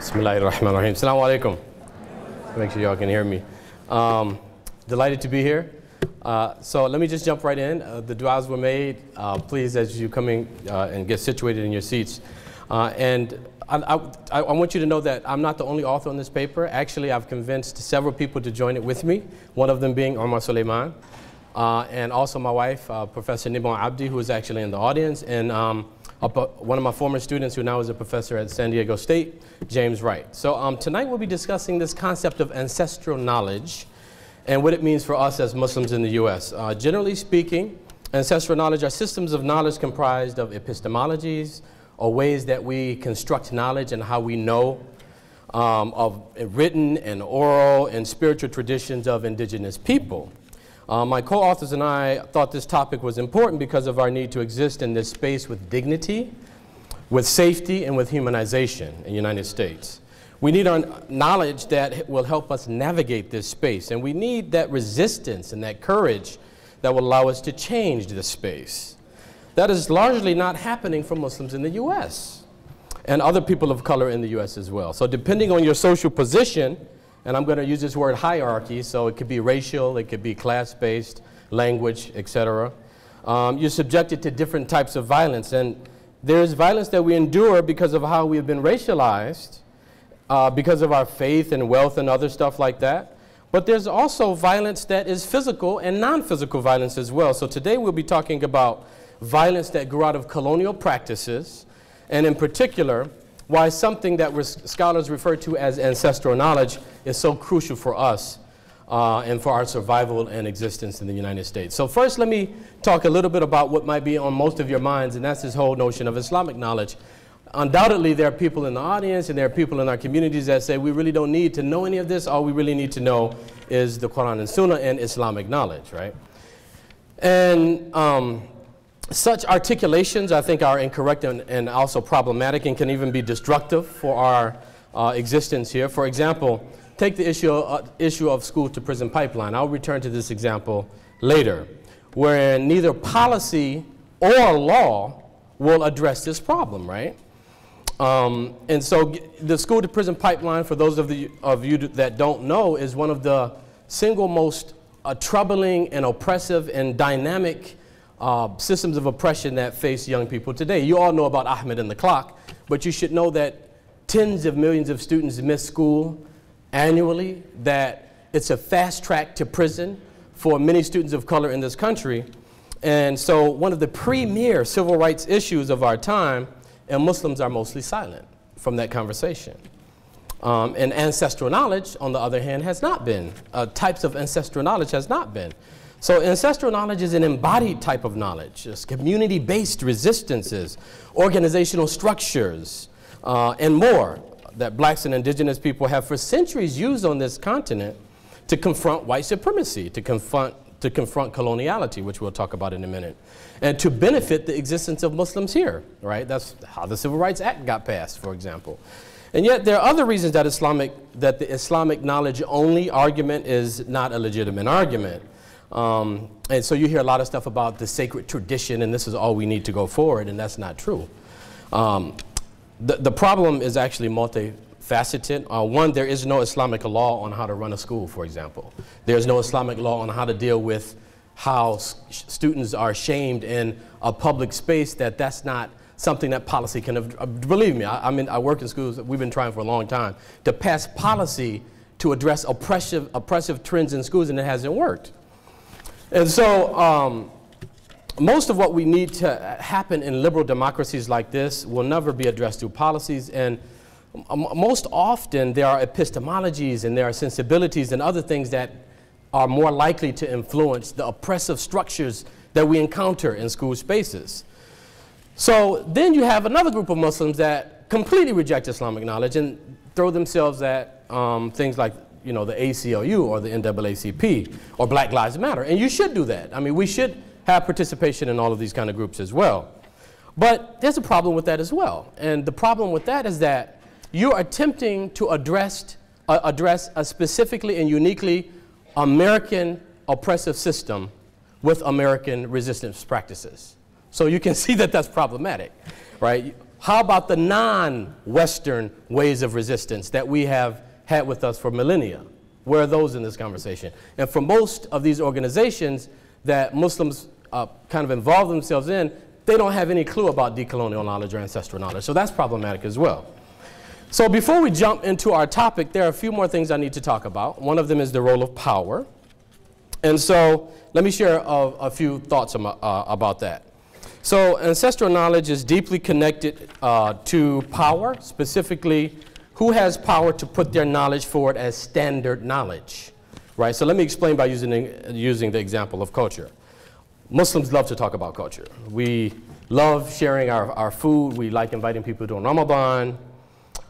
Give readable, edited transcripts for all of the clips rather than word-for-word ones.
Bismillahirrahmanirrahim. Assalamu alaikum. Make sure y'all can hear me. Delighted to be here. So let me just jump right in. The du'as were made. Please, as you come in and get situated in your seats. And I want you to know that I'm not the only author on this paper. Actually, I've convinced several people to join it with me, one of them being Omar Suleiman, and also my wife, Professor Nibon Abdi, who is actually in the audience, and one of my former students who now is a professor at San Diego State, James Wright. So tonight we'll be discussing this concept of ancestral knowledge and what it means for us as Muslims in the US. Generally speaking, ancestral knowledge are systems of knowledge comprised of epistemologies, or ways that we construct knowledge and how we know of written and oral and spiritual traditions of indigenous people. My co-authors and I thought this topic was important because of our need to exist in this space with dignity, with safety, and with humanization in the United States. We need our knowledge that will help us navigate this space, and we need that resistance and that courage that will allow us to change this space. That is largely not happening for Muslims in the US and other people of color in the US as well. So depending on your social position, and I'm going to use this word hierarchy, so it could be racial, it could be class-based, language, etc. You're subjected to different types of violence, and there's violence that we endure because of how we've been racialized, because of our faith and wealth and other stuff like that. But there's also violence that is physical and non-physical violence as well. So today we'll be talking about violence that grew out of colonial practices, and in particular, why something that scholars refer to as ancestral knowledge is so crucial for us and for our survival and existence in the United States. So first, let me talk a little bit about what might be on most of your minds, and that's this whole notion of Islamic knowledge. Undoubtedly, there are people in the audience and there are people in our communities that say we really don't need to know any of this. All we really need to know is the Quran and Sunnah and Islamic knowledge, right? And such articulations, I think, are incorrect and also problematic and can even be destructive for our existence here. For example, take the issue of school-to-prison pipeline. I'll return to this example later, where neither policy or law will address this problem, right? And so the school-to-prison pipeline, for those of you that don't know, is one of the single most troubling and oppressive and dynamic systems of oppression that face young people today. You all know about Ahmed and the clock, but you should know that tens of millions of students miss school annually, that it's a fast track to prison for many students of color in this country. And so one of the premier civil rights issues of our time, and Muslims are mostly silent from that conversation. And ancestral knowledge, on the other hand, has not been. Types of ancestral knowledge has not been. So ancestral knowledge is an embodied type of knowledge. It's community-based resistances, organizational structures, and more that blacks and indigenous people have for centuries used on this continent to confront white supremacy, to confront coloniality, which we'll talk about in a minute, and to benefit the existence of Muslims here, right? That's how the Civil Rights Act got passed, for example. And yet there are other reasons that the Islamic knowledge-only argument is not a legitimate argument. And so you hear a lot of stuff about the sacred tradition and this is all we need to go forward, and that's not true. The problem is actually multifaceted. One, there is no Islamic law on how to run a school, for example. There's no Islamic law on how to deal with how students are shamed in a public space. That's not something that policy can have. Believe me, I work in schools. We've been trying for a long time to pass policy to address oppressive trends in schools, and it hasn't worked. And so most of what we need to happen in liberal democracies like this will never be addressed through policies, and most often there are epistemologies and there are sensibilities and other things that are more likely to influence the oppressive structures that we encounter in school spaces. So then you have another group of Muslims that completely reject Islamic knowledge and throw themselves at things like, you know, the ACLU or the NAACP or Black Lives Matter. And you should do that. I mean, we should have participation in all of these kind of groups as well. But there's a problem with that as well. And the problem with that is that you're attempting to address a specifically and uniquely American oppressive system with American resistance practices. So you can see that that's problematic, right? How about the non-Western ways of resistance that we have had with us for millennia? Where are those in this conversation? And for most of these organizations that Muslims kind of involve themselves in, they don't have any clue about decolonial knowledge or ancestral knowledge. So that's problematic as well. So before we jump into our topic, there are a few more things I need to talk about. One of them is the role of power. And so let me share a few thoughts about that. So ancestral knowledge is deeply connected to power, specifically who has power to put their knowledge forward as standard knowledge, right? So let me explain by using the example of culture. Muslims love to talk about culture. We love sharing our food. We like inviting people to Ramadan.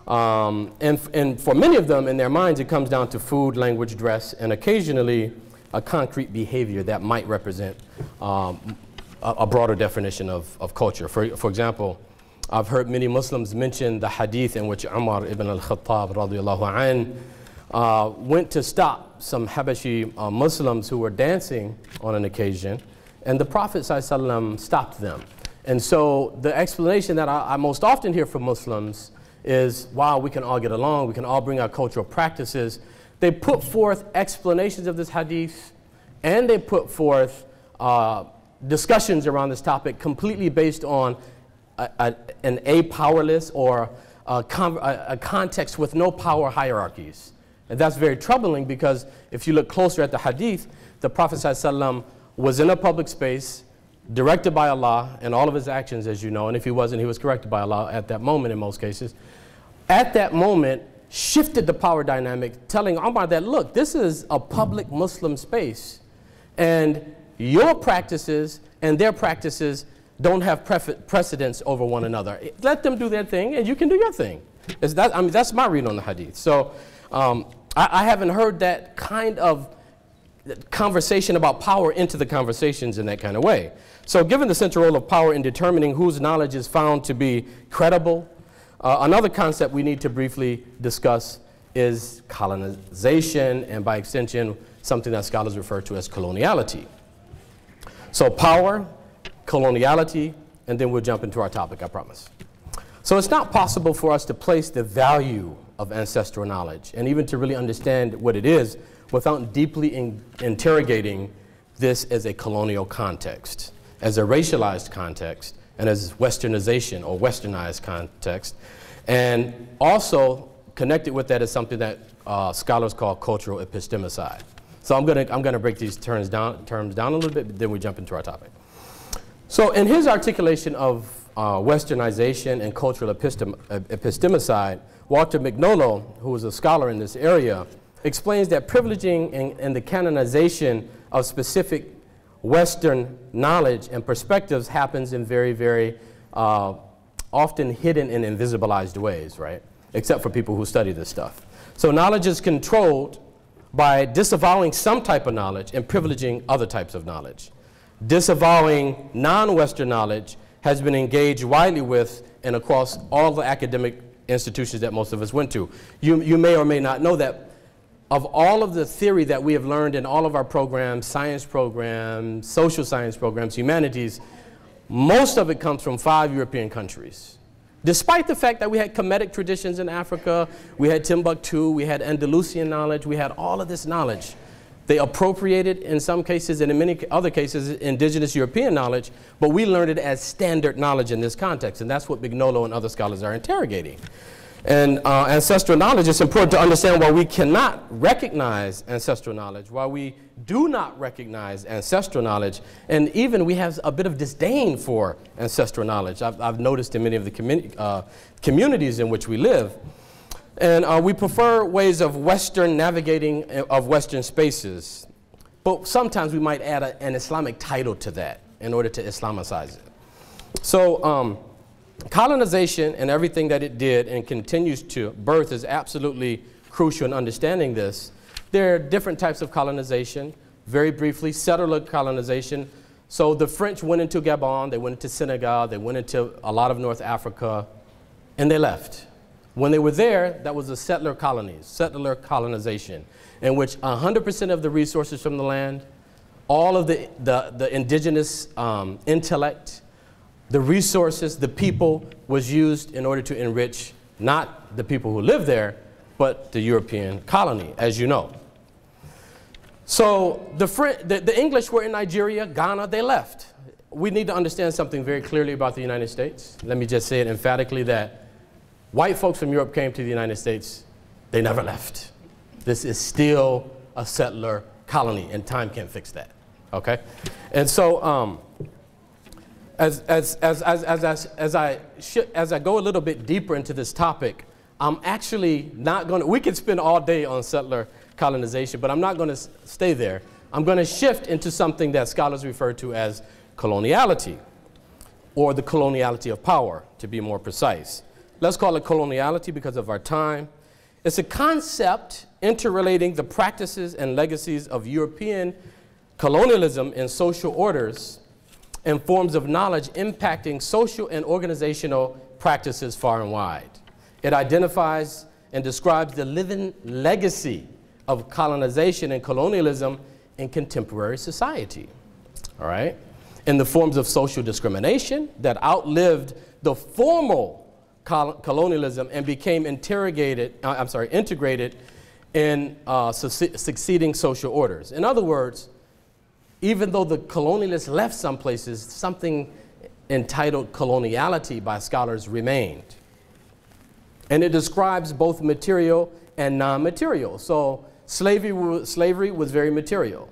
And for many of them, in their minds, it comes down to food, language, dress, and occasionally a concrete behavior that might represent a broader definition of culture. For example, I've heard many Muslims mention the hadith in which Umar ibn al-Khattab radiyallahu anh went to stop some Habashi Muslims who were dancing on an occasion, and the Prophet ﷺ stopped them. And so the explanation that I most often hear from Muslims is, wow, we can all get along, we can all bring our cultural practices. They put forth explanations of this hadith, and they put forth discussions around this topic completely based on an powerless or a context with no power hierarchies. And that's very troubling, because if you look closer at the hadith, the Prophet ﷺ was in a public space, directed by Allah in all of his actions, as you know, and if he wasn't, he was corrected by Allah at that moment in most cases. At that moment, shifted the power dynamic, telling Umar that, look, this is a public Muslim space, and your practices and their practices don't have precedence over one another. Let them do their thing, and you can do your thing. That's my read on the hadith. So I haven't heard that kind of conversation about power into the conversations in that kind of way. So given the central role of power in determining whose knowledge is found to be credible, another concept we need to briefly discuss is colonization, and by extension, something that scholars refer to as coloniality. So power, coloniality, and then we'll jump into our topic, I promise. So it's not possible for us to place the value of ancestral knowledge and even to really understand what it is without deeply interrogating this as a colonial context, as a racialized context, and as Westernization or Westernized context. And also connected with that is something that scholars call cultural epistemicide. So I'm gonna break these terms down a little bit, but then we jump into our topic. So in his articulation of Westernization and cultural epistemicide, Walter McNullo, who is a scholar in this area, explains that privileging and the canonization of specific Western knowledge and perspectives happens in very, very often hidden and invisibilized ways, right? Except for people who study this stuff. So knowledge is controlled by disavowing some type of knowledge and privileging other types of knowledge. Disavowing non-Western knowledge has been engaged widely with and across all the academic institutions that most of us went to. You may or may not know that of all of the theory that we have learned in all of our programs, science programs, social science programs, humanities, most of it comes from 5 European countries. Despite the fact that we had Kemetic traditions in Africa, we had Timbuktu, we had Andalusian knowledge, we had all of this knowledge. They appropriated in some cases, and in many other cases, indigenous European knowledge, but we learned it as standard knowledge in this context, and that's what McNullo and other scholars are interrogating. And ancestral knowledge, it's important to understand why we cannot recognize ancestral knowledge, why we do not recognize ancestral knowledge, and even we have a bit of disdain for ancestral knowledge. I've noticed in many of the communities in which we live. And we prefer ways of Western navigating of Western spaces, but sometimes we might add an Islamic title to that in order to Islamicize it. So colonization and everything that it did and continues to birth is absolutely crucial in understanding this. There are different types of colonization. Very briefly, settler colonization. So the French went into Gabon, they went into Senegal, they went into a lot of North Africa, and they left. When they were there, that was the settler colonies, settler colonization, in which 100% of the resources from the land, all of the indigenous intellect, the resources, the people was used in order to enrich not the people who live there, but the European colony, as you know. So the English were in Nigeria, Ghana, they left. We need to understand something very clearly about the United States. Let me just say it emphatically that white folks from Europe came to the United States, they never left. This is still a settler colony, and time can't fix that, okay? And so as I go a little bit deeper into this topic, I'm actually not going to, we could spend all day on settler colonization, but I'm not going to stay there. I'm going to shift into something that scholars refer to as coloniality, or the coloniality of power, to be more precise. Let's call it coloniality because of our time. It's a concept interrelating the practices and legacies of European colonialism in social orders and forms of knowledge impacting social and organizational practices far and wide. It identifies and describes the living legacy of colonization and colonialism in contemporary society, all right? In the forms of social discrimination that outlived the formal colonialism and became integrated in succeeding social orders. In other words, even though the colonialists left some places, something entitled coloniality by scholars remained. And it describes both material and non-material. So slavery was very material.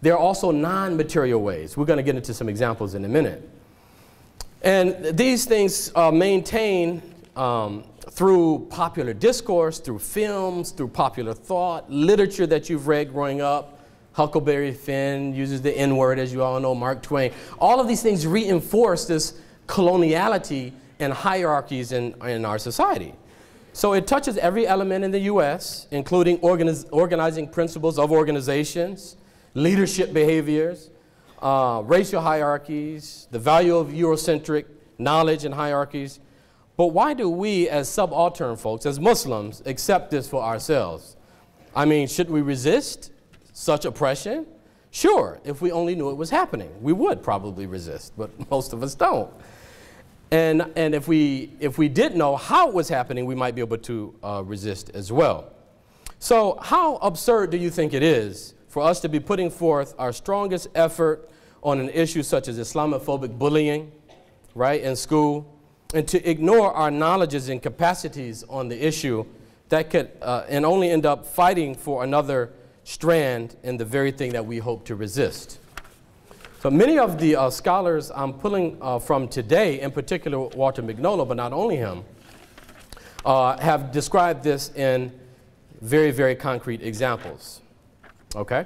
There are also non-material ways. We're going to get into some examples in a minute. And these things maintain through popular discourse, through films, through popular thought, literature that you've read growing up. Huckleberry Finn uses the N-word, as you all know, Mark Twain. All of these things reinforce this coloniality and hierarchies in our society. So it touches every element in the U.S., including organizing principles of organizations, leadership behaviors, racial hierarchies, the value of Eurocentric knowledge and hierarchies. But why do we, as subaltern folks, as Muslims, accept this for ourselves? I mean, should we resist such oppression? Sure, if we only knew it was happening. We would probably resist, but most of us don't. And if we did know how it was happening, we might be able to resist as well. So how absurd do you think it is for us to be putting forth our strongest effort on an issue such as Islamophobic bullying, right, in school, and to ignore our knowledges and capacities on the issue that could and only end up fighting for another strand in the very thing that we hope to resist? So many of the scholars I'm pulling from today, in particular Walter Mignolo, but not only him, have described this in very, very concrete examples. Okay?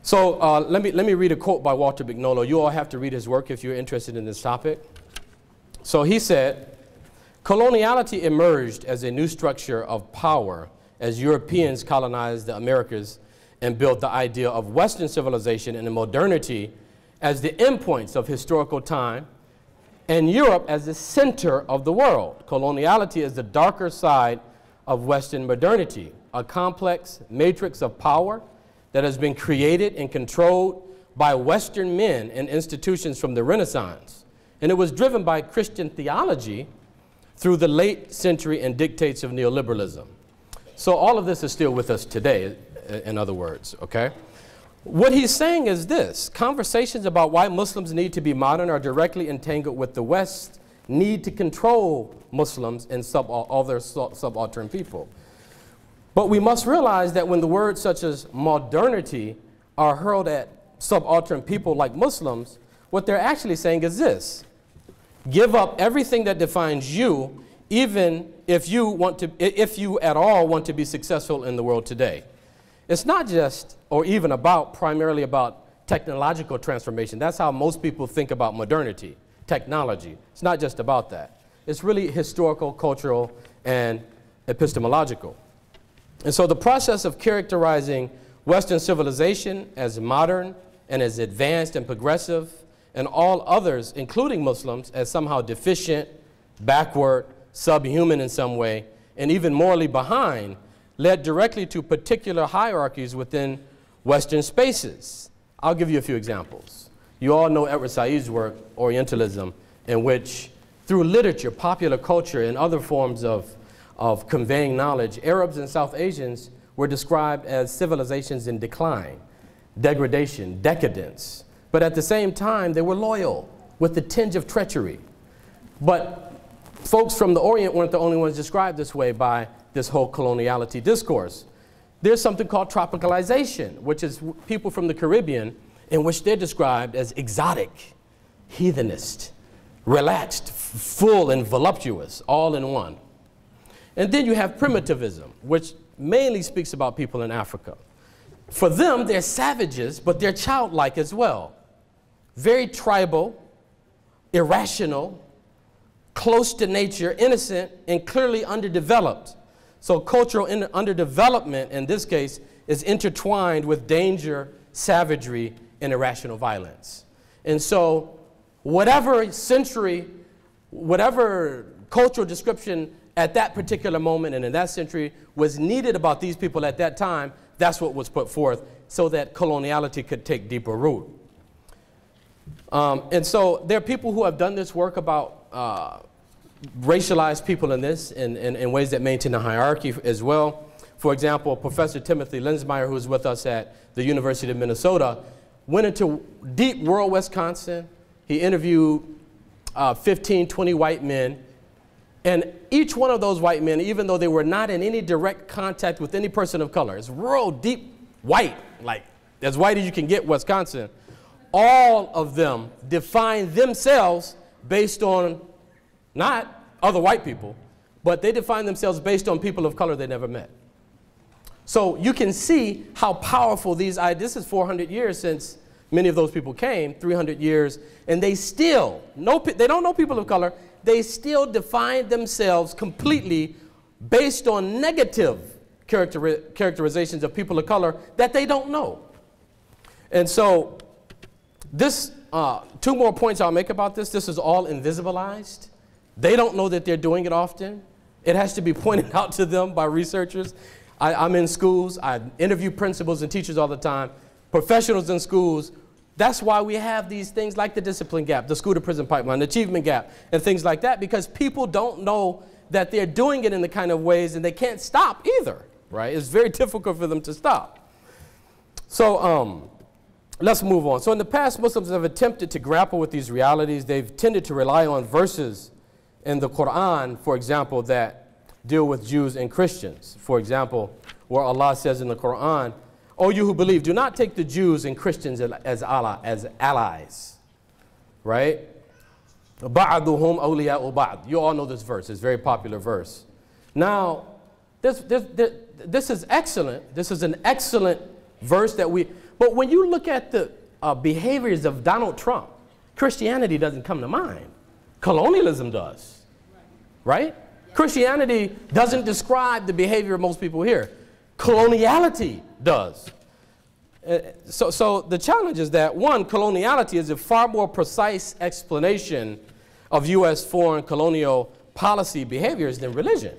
So let me read a quote by Walter Mignolo. You all have to read his work if you're interested in this topic. So he said, coloniality emerged as a new structure of power as Europeans colonized the Americas and built the idea of Western civilization and modernity as the endpoints of historical time, and Europe as the center of the world. Coloniality is the darker side of Western modernity, a complex matrix of power that has been created and controlled by Western men and institutions from the Renaissance. And it was driven by Christian theology through the late century and dictates of neoliberalism. So all of this is still with us today, in other words, okay? What he's saying is this: conversations about why Muslims need to be modern are directly entangled with the West's need to control Muslims and other subaltern people. But we must realize that when the words such as modernity are hurled at subaltern people like Muslims, what they're actually saying is this: give up everything that defines you, even if you at all want to be successful in the world today. It's not just, or even about, primarily about technological transformation. That's how most people think about modernity, technology. It's not just about that. It's really historical, cultural, and epistemological. And so the process of characterizing Western civilization as modern and as advanced and progressive, and all others, including Muslims, as somehow deficient, backward, subhuman in some way, and even morally behind, led directly to particular hierarchies within Western spaces. I'll give you a few examples. You all know Edward Said's work, Orientalism, in which through literature, popular culture, and other forms of conveying knowledge, Arabs and South Asians were described as civilizations in decline, degradation, decadence. But at the same time, they were loyal with a tinge of treachery. But folks from the Orient weren't the only ones described this way by this whole coloniality discourse. There's something called tropicalization, which is people from the Caribbean, in which they're described as exotic, heathenist, relaxed, full and voluptuous, all in one. And then you have primitivism, which mainly speaks about people in Africa. For them, they're savages, but they're childlike as well. Very tribal, irrational, close to nature, innocent, and clearly underdeveloped. So cultural underdevelopment, in this case, is intertwined with danger, savagery, and irrational violence. And so whatever century, whatever cultural description at that particular moment and in that century was needed about these people at that time, that's what was put forth so that coloniality could take deeper root. And so there are people who have done this work about racialized people in this in ways that maintain a hierarchy as well. For example, Professor Timothy Lensmeyer, who's with us at the University of Minnesota, went into deep rural Wisconsin. He interviewed 15, 20 white men. And each one of those white men, even though they were not in any direct contact with any person of color, it's rural, deep white, like as white as you can get Wisconsin, all of them define themselves based on not other white people, but they define themselves based on people of color they never met. So you can see how powerful these ideas, this is 400 years since many of those people came, 300 years, and they still, they don't know people of color, they still define themselves completely based on negative characterizations of people of color that they don't know. And so this, two more points I'll make about this. This is all invisibilized. They don't know that they're doing it often. It has to be pointed out to them by researchers. I'm in schools. I interview principals and teachers all the time, professionals in schools. That's why we have these things like the discipline gap, the school to prison pipeline, the achievement gap, and things like that, because people don't know that they're doing it in the kind of ways, and they can't stop either, right? It's very difficult for them to stop. So let's move on. So in the past, Muslims have attempted to grapple with these realities. They've tended to rely on verses in the Quran, for example, that deal with Jews and Christians. For example, where Allah says in the Quran, "O you who believe, do not take the Jews and Christians as allies," right? بَعْضُهُمْ أَوْلِيَاءُ بَعْضٍ. You all know this verse. It's a very popular verse. Now, this is excellent. This is an excellent verse that but when you look at the behaviors of Donald Trump, Christianity doesn't come to mind. Colonialism does, right? Christianity doesn't describe the behavior of most people here. Coloniality does. So the challenge is that, one, coloniality is a far more precise explanation of U.S. foreign colonial policy behaviors than religion.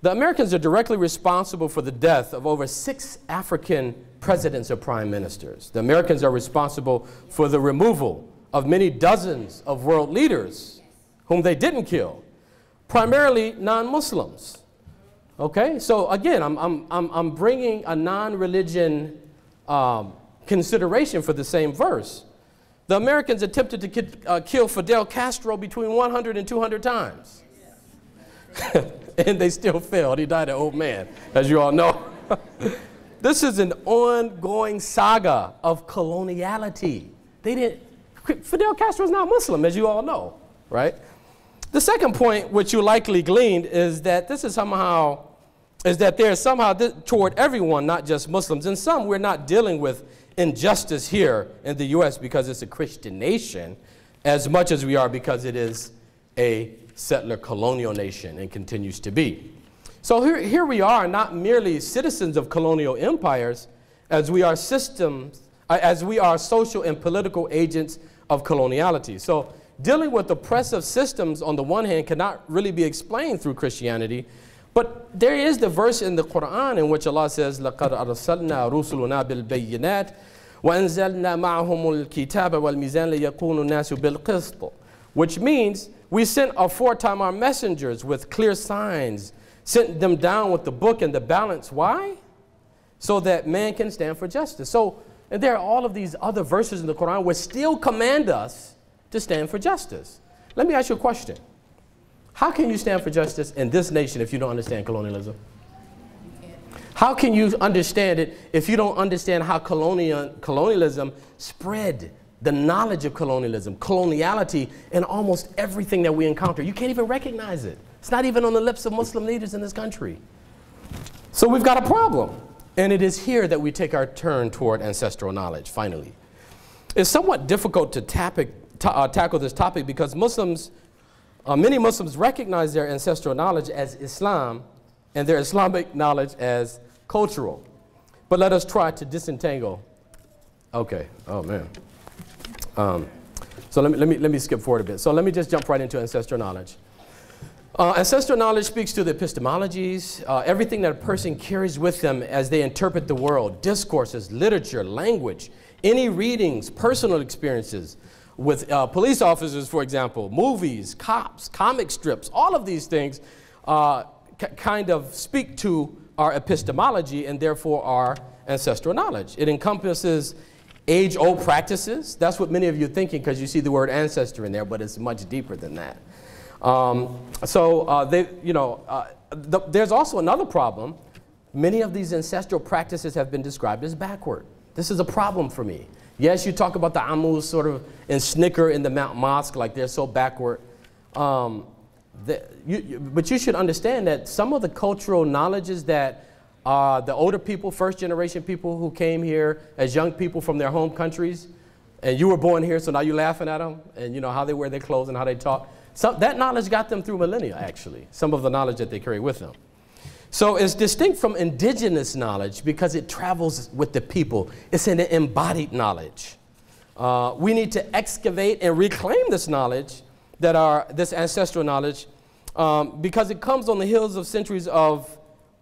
The Americans are directly responsible for the death of over 6 African presidents or prime ministers. The Americans are responsible for the removal of many dozens of world leaders whom they didn't kill, primarily non-Muslims. Okay, so again, I'm bringing a non-religion consideration for the same verse. The Americans attempted to kill Fidel Castro between 100 and 200 times. And they still failed. He died an old man, as you all know. This is an ongoing saga of coloniality. Fidel Castro is not Muslim, as you all know, right? The second point, which you likely gleaned, is that there is somehow toward everyone, not just Muslims. In some, we're not dealing with injustice here in the U.S. because it's a Christian nation, as much as we are because it is a settler colonial nation and continues to be. So here we are, not merely citizens of colonial empires, as we are social and political agents of coloniality. So dealing with oppressive systems on the one hand cannot really be explained through Christianity, but there is the verse in the Quran in which Allah says, لَقَدْ أَرْسَلْنَا رُسُلُنَا بِالْبَيِّنَاتِ وَأَنزَلْنَا مَعَهُمُ الْكِتَابَ وَالْمِيزَانَ لِيَكُونُ النَّاسُ بِالْقِسْطِ, which means we sent aforetime our messengers with clear signs, sent them down with the book and the balance. Why? So that man can stand for justice. So, and there are all of these other verses in the Quran which still command us to stand for justice. Let me ask you a question. How can you stand for justice in this nation if you don't understand colonialism? How can you understand it if you don't understand how colonialism spread the knowledge of colonialism, coloniality, and almost everything that we encounter? You can't even recognize it. It's not even on the lips of Muslim leaders in this country. So we've got a problem. And it is here that we take our turn toward ancestral knowledge, finally. It's somewhat difficult to tackle this topic because many Muslims recognize their ancestral knowledge as Islam and their Islamic knowledge as cultural. But let us try to disentangle. Okay, oh man. So let me skip forward a bit. So let me just jump right into ancestral knowledge. Ancestral knowledge speaks to the epistemologies, everything that a person carries with them as they interpret the world, discourses, literature, language, any readings, personal experiences with police officers, for example, movies, cops, comic strips, all of these things kind of speak to our epistemology and therefore our ancestral knowledge. It encompasses age-old practices. That's what many of you are thinking because you see the word ancestor in there, but it's much deeper than that. There's also another problem. Many of these ancestral practices have been described as backward. This is a problem for me. Yes, you talk about the Amus sort of and snicker in the mosque like they're so backward. But you should understand that some of the cultural knowledges that the older people, first generation people who came here as young people from their home countries, and you were born here, so now you're laughing at them, and you know how they wear their clothes and how they talk. That knowledge got them through millennia, actually, some of the knowledge that they carry with them. So it's distinct from indigenous knowledge because it travels with the people. It's an embodied knowledge. We need to excavate and reclaim this knowledge, this ancestral knowledge, because it comes on the heels of centuries of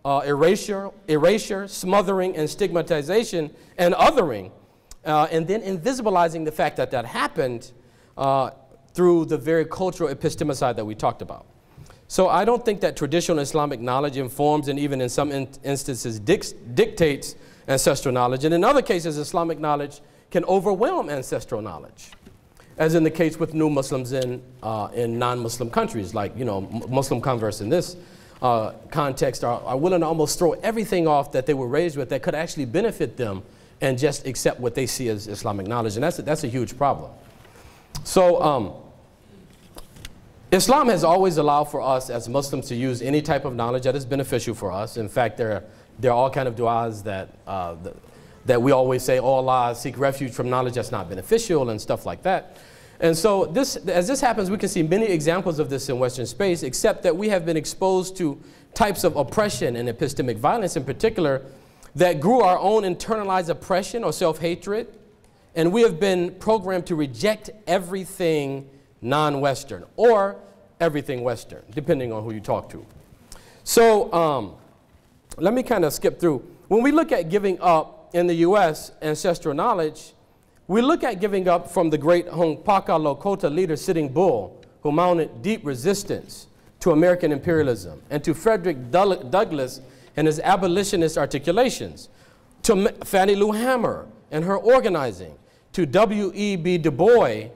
erasure, smothering, and stigmatization, and othering, and then invisibilizing the fact that that happened through the very cultural epistemicide that we talked about. So I don't think that traditional Islamic knowledge informs and even in some instances dictates ancestral knowledge. And in other cases, Islamic knowledge can overwhelm ancestral knowledge, as in the case with new Muslims in non-Muslim countries, like, you know, Muslim converts in this context are willing to almost throw everything off that they were raised with that could actually benefit them and just accept what they see as Islamic knowledge. And that's a huge problem. So Islam has always allowed for us as Muslims to use any type of knowledge that is beneficial for us. In fact, there are all kind of du'as that we always say, oh Allah, seek refuge from knowledge that's not beneficial and stuff like that. And so as this happens, we can see many examples of this in Western space, except that we have been exposed to types of oppression and epistemic violence in particular that grew our own internalized oppression or self-hatred. And we have been programmed to reject everything non-Western or everything Western, depending on who you talk to. So let me kind of skip through. When we look at giving up in the US ancestral knowledge, we look at giving up from the great Hongpaka Lakota leader Sitting Bull, who mounted deep resistance to American imperialism, and to Frederick Douglass and his abolitionist articulations, to Fannie Lou Hamer and her organizing, to W.E.B. Du Bois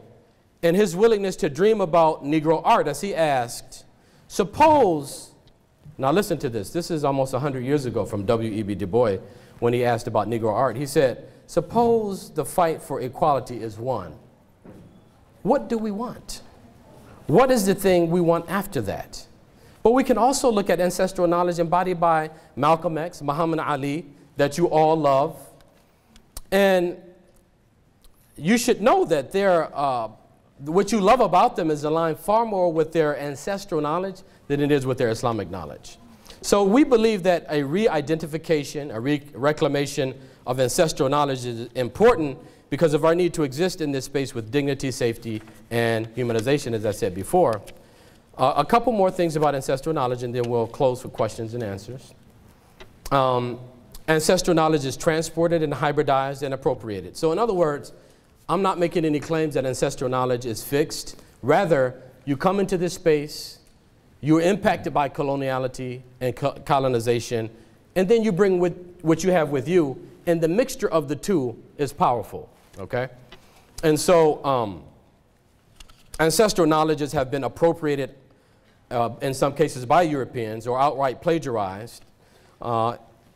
and his willingness to dream about Negro art, as he asked, suppose, now listen to this, this is almost 100 years ago from W.E.B. Du Bois when he asked about Negro art. He said, suppose the fight for equality is won. What do we want? What is the thing we want after that? But we can also look at ancestral knowledge embodied by Malcolm X, Muhammad Ali, that you all love. And you should know that what you love about them is aligned far more with their ancestral knowledge than it is with their Islamic knowledge. So we believe that a re-identification, a reclamation of ancestral knowledge is important because of our need to exist in this space with dignity, safety, and humanization, as I said before. A couple more things about ancestral knowledge, and then we'll close with questions and answers. Ancestral knowledge is transported and hybridized and appropriated. So in other words, I'm not making any claims that ancestral knowledge is fixed. Rather, you come into this space, you're impacted by coloniality and colonization, and then you bring what you have with you, and the mixture of the two is powerful, okay? And so ancestral knowledges have been appropriated in some cases by Europeans or outright plagiarized.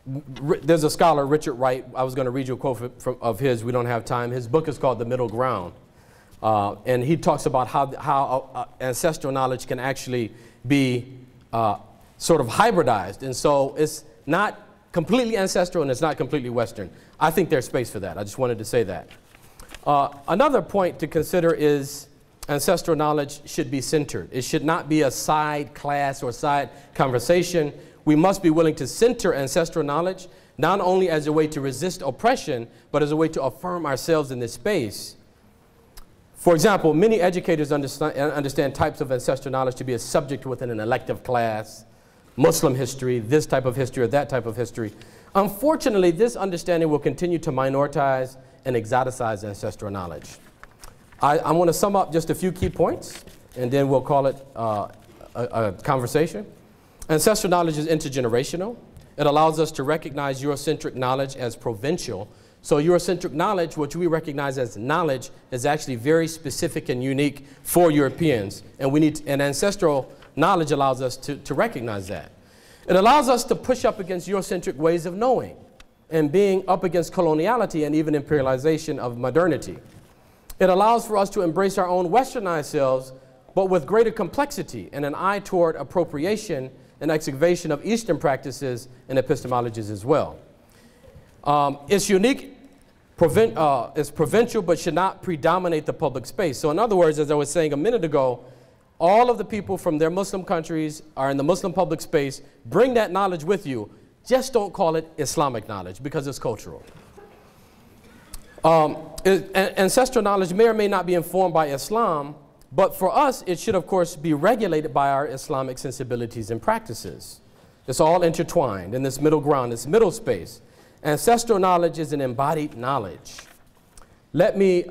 There's a scholar, Richard Wright. I was going to read you a quote of his. We don't have time. His book is called The Middle Ground. And he talks about how ancestral knowledge can actually be sort of hybridized. And so it's not completely ancestral and it's not completely Western. I think there's space for that. I just wanted to say that. Another point to consider is ancestral knowledge should be centered. It should not be a side class or side conversation. We must be willing to center ancestral knowledge, not only as a way to resist oppression, but as a way to affirm ourselves in this space. For example, many educators understand types of ancestral knowledge to be a subject within an elective class, Muslim history, this type of history or that type of history. Unfortunately, this understanding will continue to minoritize and exoticize ancestral knowledge. I want to sum up just a few key points, and then we'll call it a conversation. Ancestral knowledge is intergenerational. It allows us to recognize Eurocentric knowledge as provincial. So Eurocentric knowledge, which we recognize as knowledge, is actually very specific and unique for Europeans. And ancestral knowledge allows us to recognize that. It allows us to push up against Eurocentric ways of knowing and being up against coloniality and even imperialization of modernity. It allows for us to embrace our own Westernized selves, but with greater complexity and an eye toward appropriation and excavation of Eastern practices and epistemologies as well. It's unique, it's provincial, but should not predominate the public space. So in other words, as I was saying a minute ago, all of the people from their Muslim countries are in the Muslim public space. Bring that knowledge with you. Just don't call it Islamic knowledge because it's cultural. Ancestral knowledge may or may not be informed by Islam, but for us, it should, of course, be regulated by our Islamic sensibilities and practices. It's all intertwined in this middle ground, this middle space. Ancestral knowledge is an embodied knowledge. Let me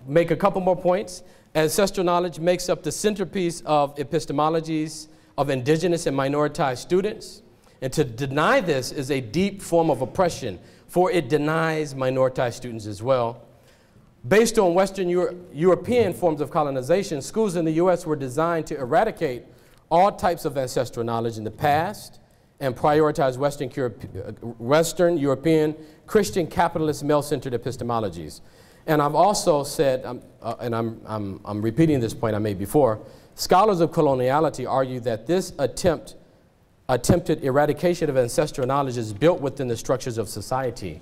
make a couple more points. Ancestral knowledge makes up the centerpiece of epistemologies of indigenous and minoritized students. And to deny this is a deep form of oppression, for it denies minoritized students as well. Based on Western European forms of colonization, schools in the US were designed to eradicate all types of ancestral knowledge in the past and prioritize Western European Christian capitalist male-centered epistemologies. And I've also said, and I'm repeating this point I made before, scholars of coloniality argue that this attempted eradication of ancestral knowledge is built within the structures of society.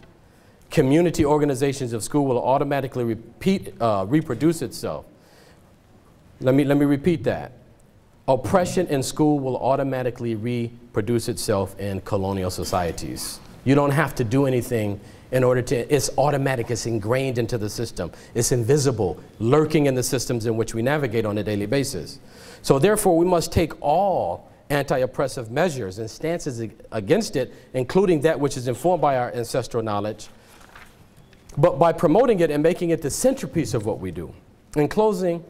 Community organizations of school will automatically reproduce itself. Let me repeat that. Oppression in school will automatically reproduce itself in colonial societies. You don't have to do anything in order to, it's automatic, it's ingrained into the system. It's invisible, lurking in the systems in which we navigate on a daily basis. So therefore, we must take all anti-oppressive measures and stances against it, including that which is informed by our ancestral knowledge, but by promoting it and making it the centerpiece of what we do. In closing,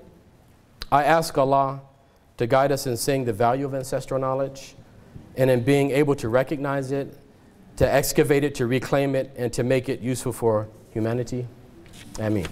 I ask Allah to guide us in seeing the value of ancestral knowledge and in being able to recognize it, to excavate it, to reclaim it, and to make it useful for humanity. Ameen.